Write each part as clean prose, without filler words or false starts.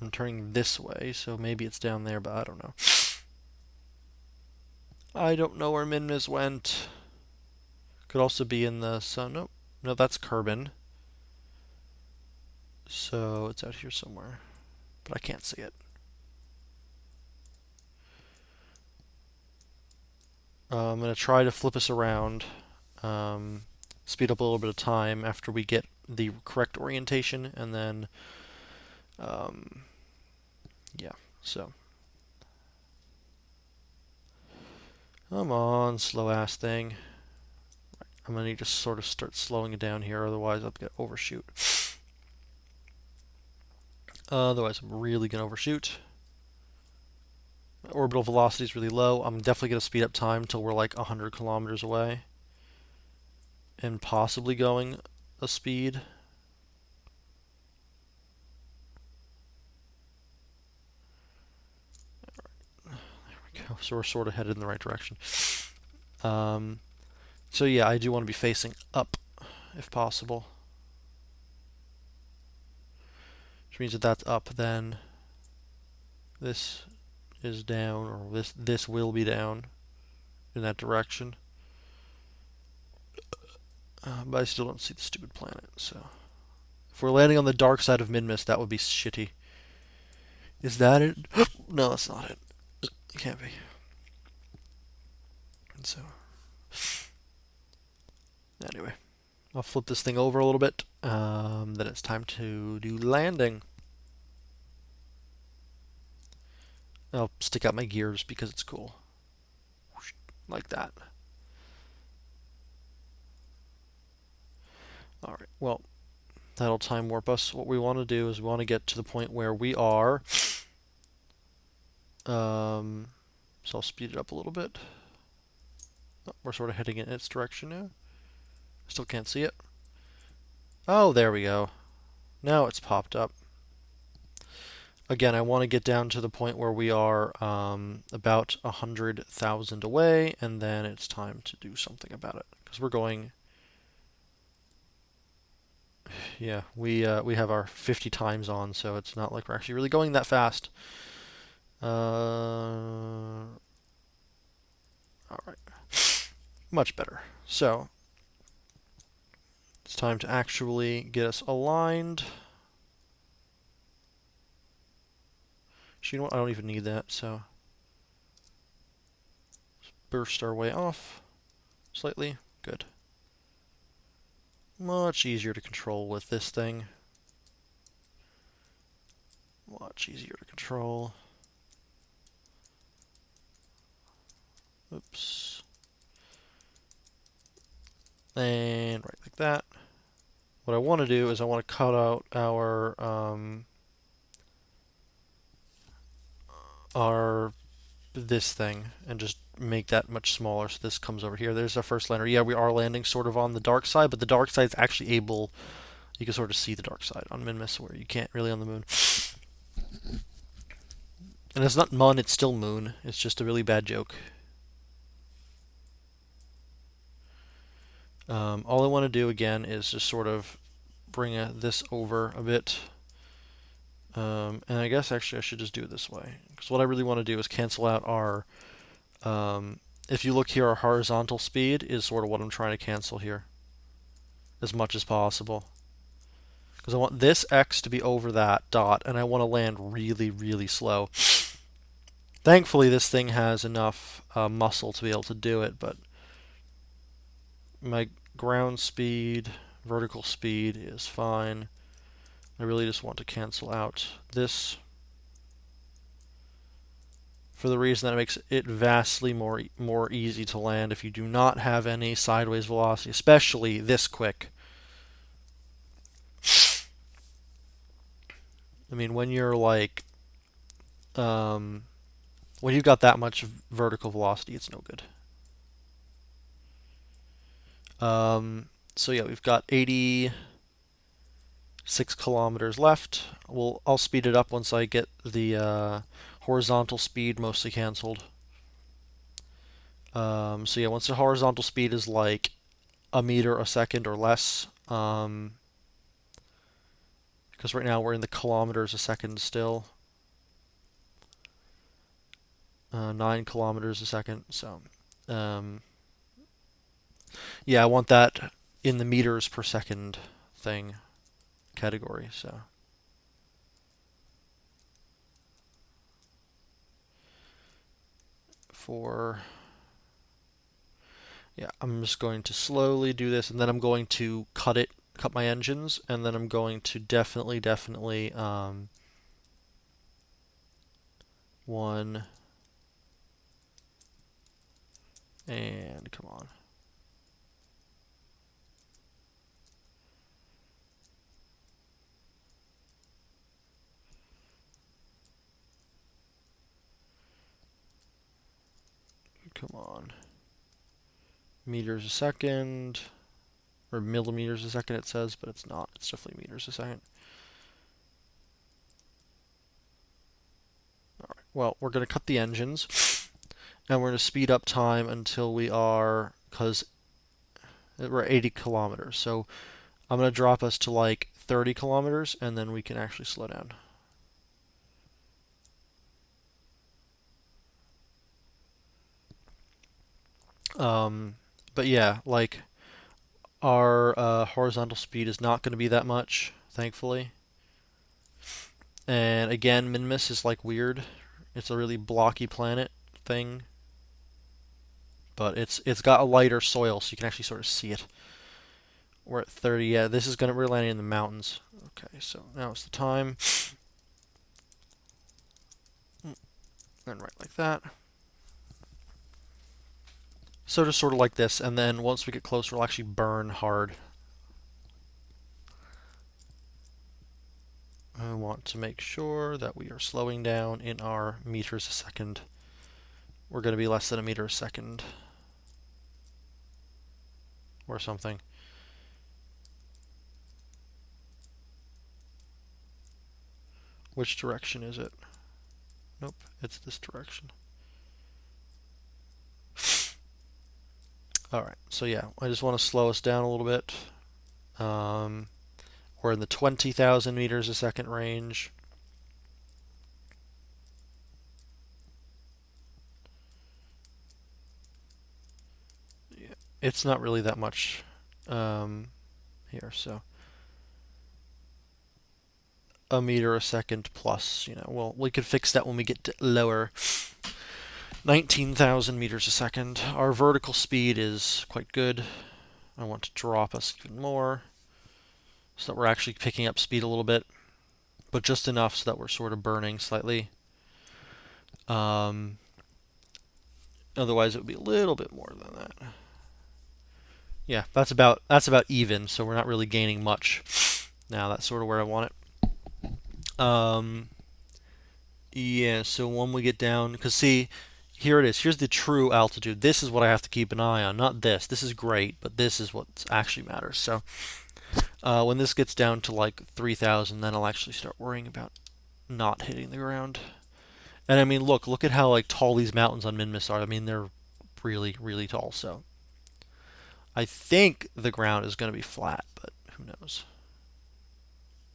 I'm turning this way, so maybe it's down there, but I don't know. I don't know where Minmus went. Could also be in the sun. Nope. No, that's Kerbin. So it's out here somewhere, but I can't see it. I'm going to try to flip us around, um, speed up a little bit of time after we get the correct orientation, and then, um, yeah, so. Come on, slow ass thing. I'm going to need to sort of start slowing it down here, otherwise I'll get overshoot. Otherwise, I'm really going to overshoot. My orbital velocity is really low. I'm definitely going to speed up time until we're like 100 kilometers away. And possibly going a speed. There we go. So we're sort of headed in the right direction. So yeah, I do want to be facing up if possible. Which means that that's up, then this is down, or this will be down in that direction. But I still don't see the stupid planet, so. If we're landing on the dark side of Minmus, that would be shitty. Is that it? No, that's not it. It can't be. And so, anyway, I'll flip this thing over a little bit. Then it's time to do landing. I'll stick out my gears because it's cool. Like that. Alright, well, that'll time warp us. What we want to do is we want to get to the point where we are. So I'll speed it up a little bit. Oh, we're sort of heading in its direction now. Still can't see it. Oh, there we go. Now it's popped up. Again, I want to get down to the point where we are about 100,000 away, and then it's time to do something about it. Because we're going... Yeah, we have our 50 times on, so it's not like we're actually really going that fast. Alright. Much better. So, it's time to actually get us aligned. You know what? I don't even need that, so let's burst our way off slightly. Good. Much easier to control with this thing. Much easier to control. Oops. And right like that. What I want to do is I want to cut out our this thing and just make that much smaller so this comes over here. There's our first lander. Yeah, we are landing sort of on the dark side, but the dark side is actually able, you can sort of see the dark side on Minmus where you can't really on the moon. And it's not Mun, it's still Moon. It's just a really bad joke. All I want to do again is just sort of bring this over a bit. And I guess actually I should just do it this way. Because what I really want to do is cancel out our... if you look here, our horizontal speed is sort of what I'm trying to cancel here. As much as possible. Because I want this X to be over that dot, and I want to land really, really slow. Thankfully, this thing has enough muscle to be able to do it, but my ground speed, vertical speed is fine. I really just want to cancel out this for the reason that it makes it vastly more easy to land if you do not have any sideways velocity, especially this quick. I mean, when you're like, when you've got that much vertical velocity, it's no good. So yeah, we've got 86 kilometers left. I'll speed it up once I get the horizontal speed mostly canceled. So yeah, once the horizontal speed is like a meter a second or less, because right now we're in the kilometers a second still. 9 kilometers a second. So, yeah, I want that in the meters per second thing category. So, yeah, I'm just going to slowly do this, and then I'm going to cut my engines, and then I'm going to definitely, one, and come on. Come on. Meters a second, or millimeters a second it says, but it's not. It's definitely meters a second. Alright, well, we're going to cut the engines, and we're going to speed up time until we are, because we're at 80 kilometers. So I'm going to drop us to like 30 kilometers, and then we can actually slow down. But yeah, like our horizontal speed is not going to be that much, thankfully. And again, Minmus is like weird. It's a really blocky planet thing, but it's got a lighter soil, so you can actually sort of see it. We're at 30. Yeah, this is gonna we're landing in the mountains. Okay, so now it's the time. And right like that. So just sort of like this, and then once we get closer, we'll actually burn hard. I want to make sure that we are slowing down in our meters a second. We're going to be less than a meter a second or something. Which direction is it? Nope, it's this direction. Alright, so yeah, I just want to slow us down a little bit. We're in the 20,000 meters a second range. Yeah, it's not really that much here, so a meter a second plus, well, we could fix that when we get lower. 19,000 meters a second. Our vertical speed is quite good. I want to drop us even more so that we're actually picking up speed a little bit, but just enough so that we're sort of burning slightly. Otherwise, it would be a little bit more than that. Yeah, that's about even, so we're not really gaining much. Now that's sort of where I want it. Yeah, so when we get down, because see, here it is. Here's the true altitude. This is what I have to keep an eye on, not this. This is great, but this is what actually matters. So when this gets down to like 3,000, then I'll actually start worrying about not hitting the ground. And I mean, look at how like tall these mountains on Minmus are. I mean, they're really, really tall. So I think the ground is going to be flat, but who knows?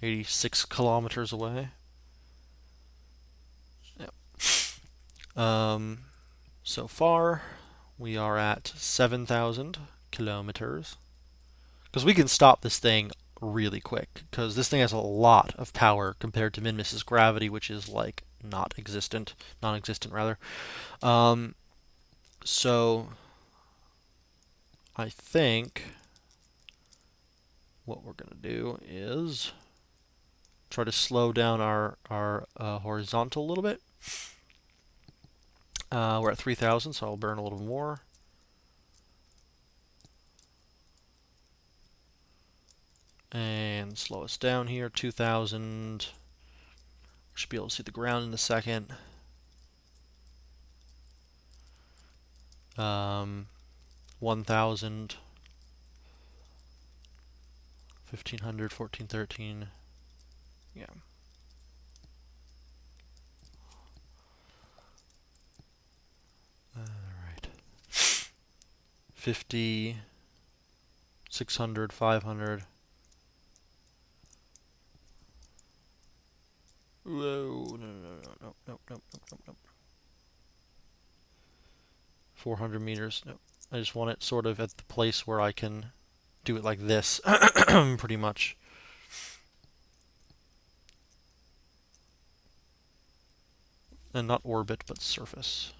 86 kilometers away. Yep. So far, we are at 7,000 kilometers. Because we can stop this thing really quick, because this thing has a lot of power compared to Minmus's gravity, which is like non-existent rather. So I think what we're gonna do is try to slow down our horizontal a little bit. We're at 3,000, so I'll burn a little more. And slow us down here, 2,000. Should be able to see the ground in a second. 1,000. 1,500, 1,413. Yeah. Alright. 50, 600, 500. no, no, no, no, no, no, no. 400 meters. No, I just want it sort of at the place where I can do it like this, pretty much. And not orbit, but surface.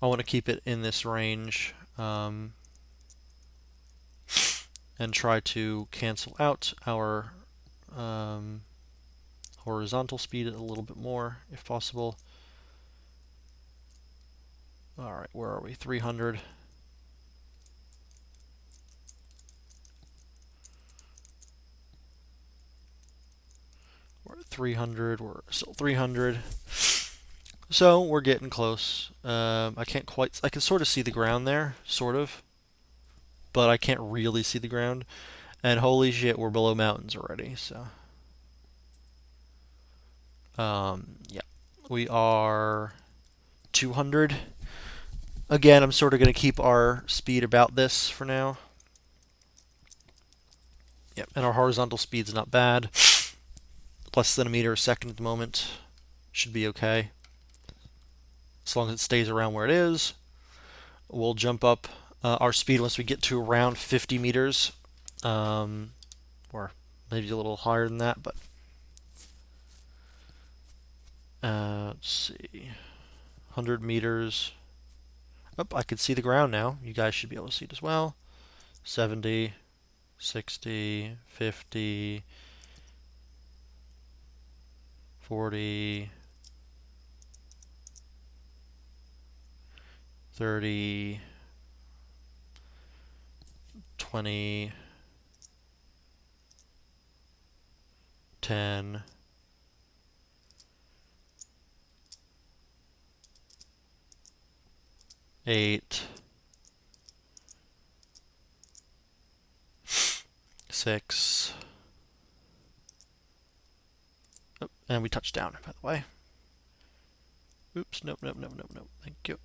I want to keep it in this range and try to cancel out our horizontal speed a little bit more, if possible. All right, where are we? 300. We're at 300. We're still 300. So we're getting close. I can't quite. I can sort of see the ground there, sort of, but I can't really see the ground. And holy shit, we're below mountains already. So, yeah, we are 200. Again, I'm sort of going to keep our speed about this for now. Yep, and our horizontal speed's not bad. Less than a meter a second at the moment. Should be okay. As long as it stays around where it is. We'll jump up our speed once we get to around 50 meters. Or maybe a little higher than that, but let's see. 100 meters. Oh, I can see the ground now. You guys should be able to see it as well. 70, 60, 50, 40, 30, 20, 10, 8, 6. Oh, and we touched down, by the way. Oops, nope, nope, nope, nope, nope. Thank you.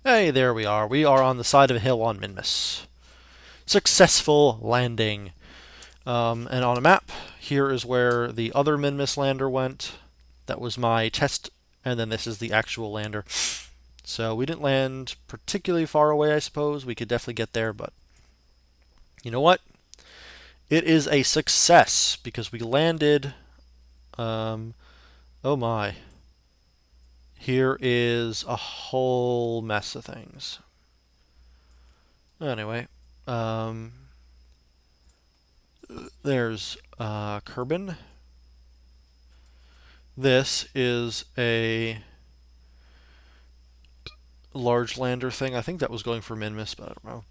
Hey, there we are. We are on the side of a hill on Minmus. Successful landing. And on a map, here is where the other Minmus lander went. That was my test, and then this is the actual lander. So we didn't land particularly far away, I suppose. We could definitely get there, but you know what? It is a success because we landed. Oh my. Here is a whole mess of things. Anyway, there's Kerbal. This is a large lander thing. I think that was going for Minmus, but I don't know.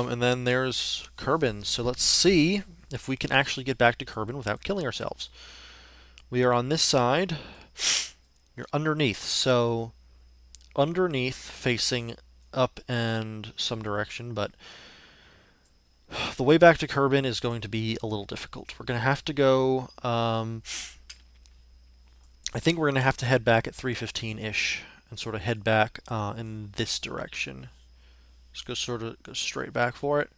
And then there's Kerbal. So let's see if we can actually get back to Kerbal without killing ourselves. We are on this side. You're underneath. So underneath, facing up and some direction, but the way back to Kerbal is going to be a little difficult. We're going to have to go. I think we're going to have to head back at 3:15-ish and sort of head back in this direction. Just go straight back for it.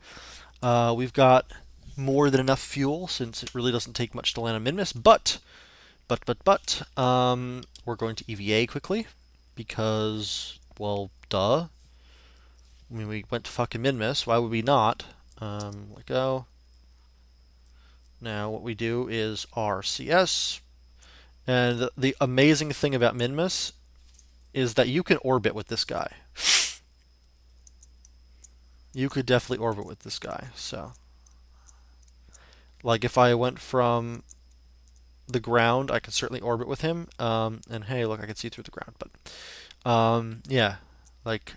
We've got more than enough fuel since it really doesn't take much to land a Minmus, but we're going to EVA quickly because, well, duh. I mean, we went to fucking Minmus. Why would we not? Let go. Now what we do is RCS. And the amazing thing about Minmus is that you can orbit with this guy. You could definitely orbit with this guy. So, like if I went from the ground, I could certainly orbit with him. And hey, look, I can see through the ground. But yeah, like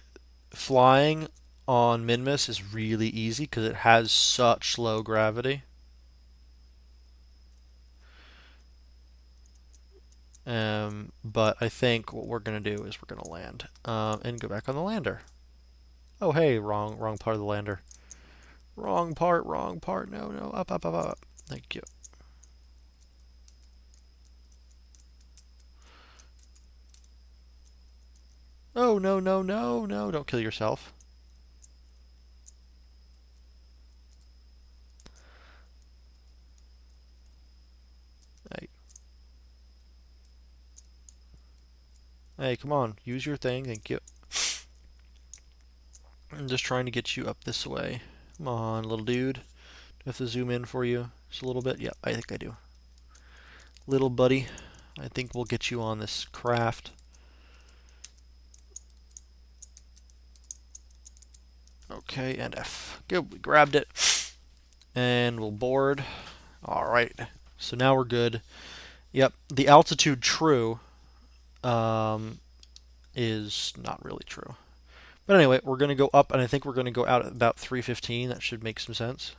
flying on Minmus is really easy because it has such low gravity. But I think what we're going to do is we're going to land and go back on the lander. Oh, hey, wrong part of the lander. Wrong part. No, up. Thank you. Oh, no, don't kill yourself. Hey, come on. Use your thing. Thank you. I'm just trying to get you up this way. Come on, little dude. Do I have to zoom in for you just a little bit? Yep, I think I do. Little buddy, I think we'll get you on this craft. Okay, and F. Good, we grabbed it. And we'll board. Alright, so now we're good. Yep, the altitude true is not really true. But anyway, we're going to go up, and I think we're going to go out at about 315. That should make some sense.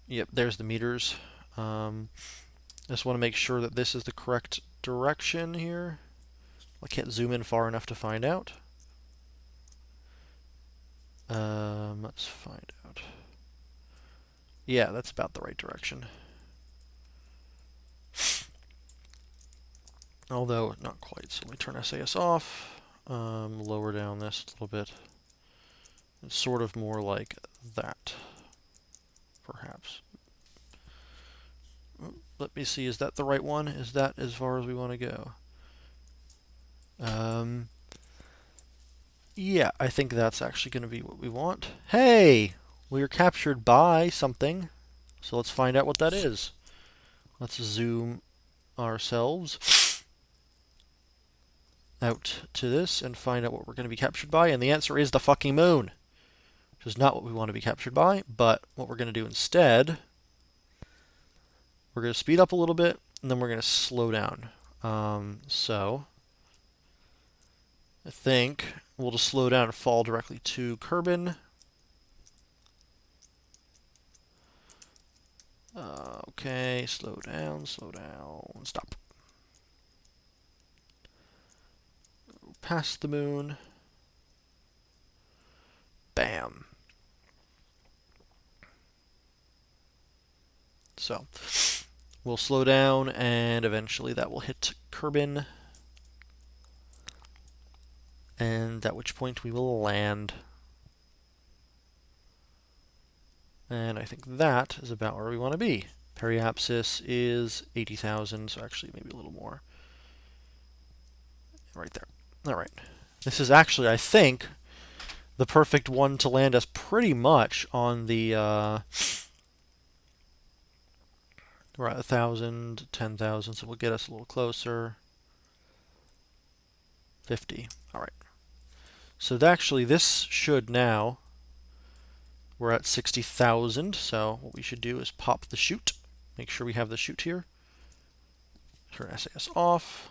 Yep, there's the meters. Just want to make sure that this is the correct direction here. I can't zoom in far enough to find out. Let's find out. Yeah, that's about the right direction. Although, not quite. So let me turn SAS off. Lower down this a little bit. It's sort of more like that, perhaps. Let me see, is that the right one? Is that as far as we want to go? Yeah, I think that's actually going to be what we want. Hey! We are captured by something. So let's find out what that is. Let's zoom ourselves out to this and find out what we're going to be captured by. And the answer is the fucking moon. Which is not what we want to be captured by, but what we're going to do instead, we're going to speed up a little bit, and then we're going to slow down. So I think we'll just slow down and fall directly to Kerbal. Okay, slow down, stop. Past the moon. Bam. So we'll slow down, and eventually that will hit Kerbal. And at which point we will land. And I think that is about where we want to be. Periapsis is 80,000, so actually maybe a little more. Right there. Alright. This is actually, I think, the perfect one to land us pretty much on the... we're at 1,000, 10,000, so we'll get us a little closer. 50. Alright. So actually, this should now... We're at 60,000, so what we should do is pop the chute. Make sure we have the chute here. Turn SAS off.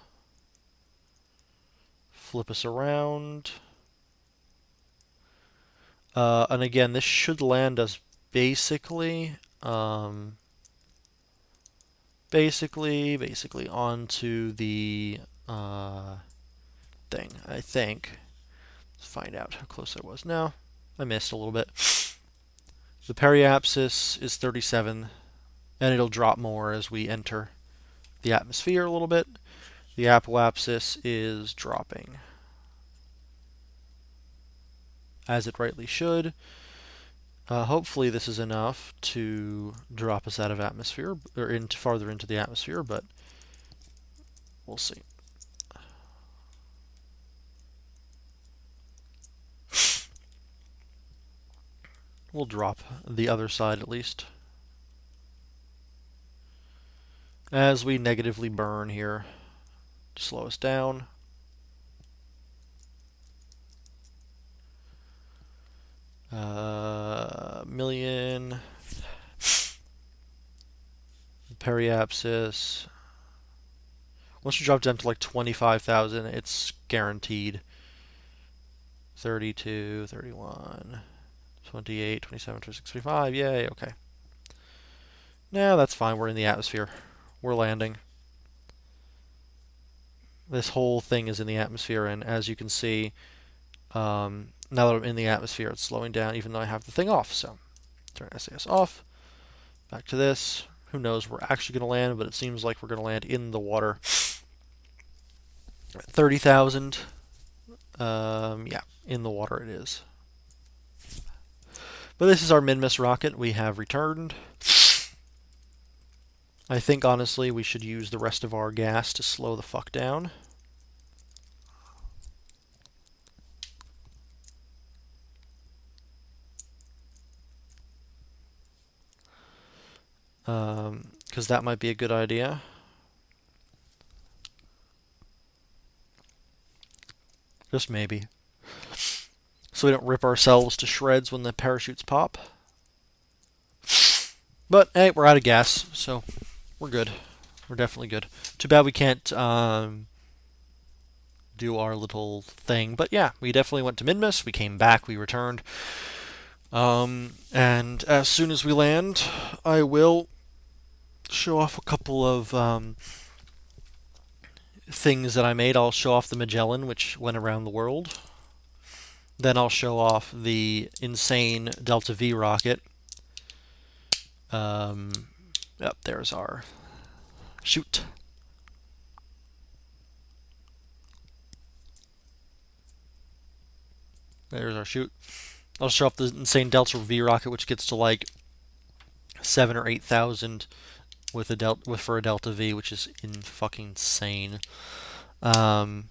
Flip us around. And again, this should land us basically, basically onto the thing, I think. Let's find out how close I was now. I missed a little bit. The periapsis is 37, and it'll drop more as we enter the atmosphere a little bit. The apoapsis is dropping, as it rightly should. Hopefully this is enough to drop us out of atmosphere, or farther into the atmosphere, but we'll see. We'll drop the other side at least. As we negatively burn here to slow us down. Million. Periapsis. Once you drop down to like 25,000, it's guaranteed. 32, 31, 28, 27, 26, 25. Yay, okay. Now that's fine. We're in the atmosphere. We're landing. This whole thing is in the atmosphere, and as you can see, now that I'm in the atmosphere, it's slowing down even though I have the thing off. So turn SAS off. Back to this. Who knows where we're actually going to land, but it seems like we're going to land in the water. 30,000. Yeah, in the water it is. But this is our Minmus rocket. We have returned. I think, honestly, we should use the rest of our gas to slow the fuck down. Because that might be a good idea. Just maybe. So we don't rip ourselves to shreds when the parachutes pop. But, hey, we're out of gas, so we're good. We're definitely good. Too bad we can't do our little thing. But yeah, we definitely went to Minmus. We came back. We returned. And as soon as we land, I will show off a couple of things that I made. I'll show off the Magellan, which went around the world. Then I'll show off the insane Delta V rocket. Yep, there's our chute. There's our chute. I'll show off the insane Delta V rocket, which gets to like 7 or 8,000 with for a Delta V, which is fucking insane. I'll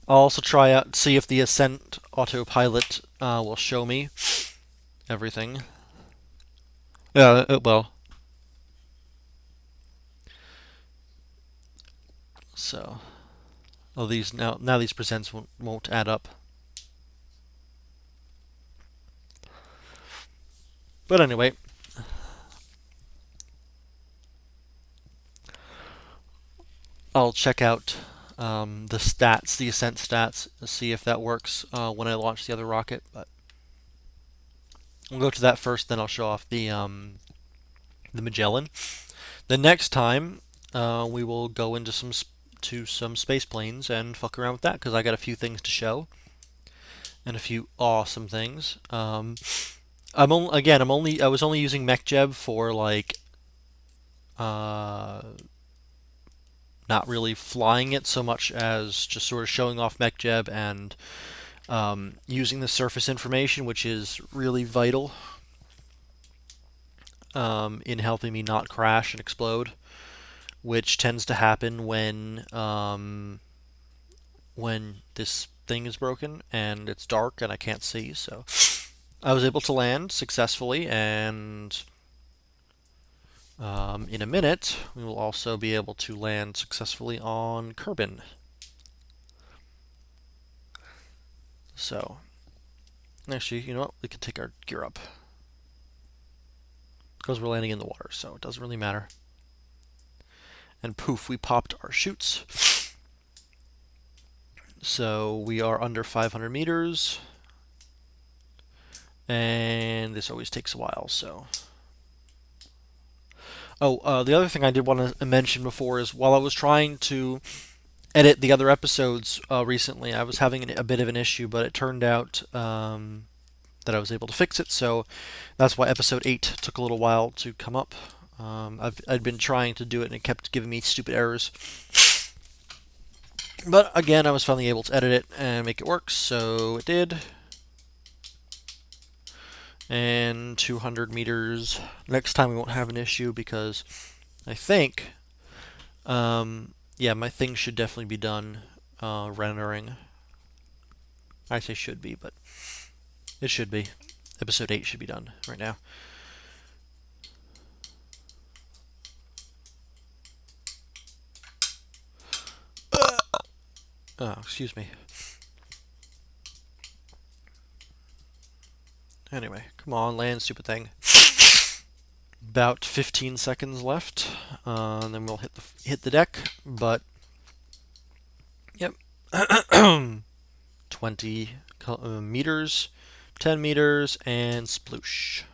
also try out see if the Ascent autopilot will show me everything. Yeah, it will. So, these now these percents won't add up. But anyway, I'll check out the stats, the Ascent stats, see if that works when I launch the other rocket. But we'll go to that first, then I'll show off the Magellan. The next time, we will go into some space planes and fuck around with that because I got a few things to show and a few awesome things. I was only using MechJeb for like not really flying it so much as just sort of showing off MechJeb and using the surface information, which is really vital in helping me not crash and explode, which tends to happen when this thing is broken and it's dark and I can't see. So I was able to land successfully, and in a minute we will also be able to land successfully on Kerbal. So, actually, you know what? We can take our gear up because we're landing in the water, so it doesn't really matter. And poof, we popped our chutes. So we are under 500 meters. And this always takes a while, so... Oh, the other thing I did want to mention before is while I was trying to edit the other episodes recently, I was having a bit of an issue, but it turned out that I was able to fix it, so that's why episode 8 took a little while to come up. I'd been trying to do it and it kept giving me stupid errors. But again, I was finally able to edit it and make it work, so it did. And 200 meters. Next time we won't have an issue because I think, yeah, my thing should definitely be done rendering. I say should be, but it should be. Episode 8 should be done right now. Oh, excuse me. Anyway, come on, land, stupid thing. About 15 seconds left, and then we'll hit the deck. But yep, 20 meters, 10 meters, and sploosh.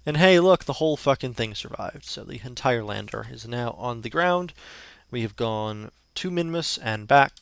And hey, look, the whole fucking thing survived. So the entire lander is now on the ground. We have gone to Minmus and back.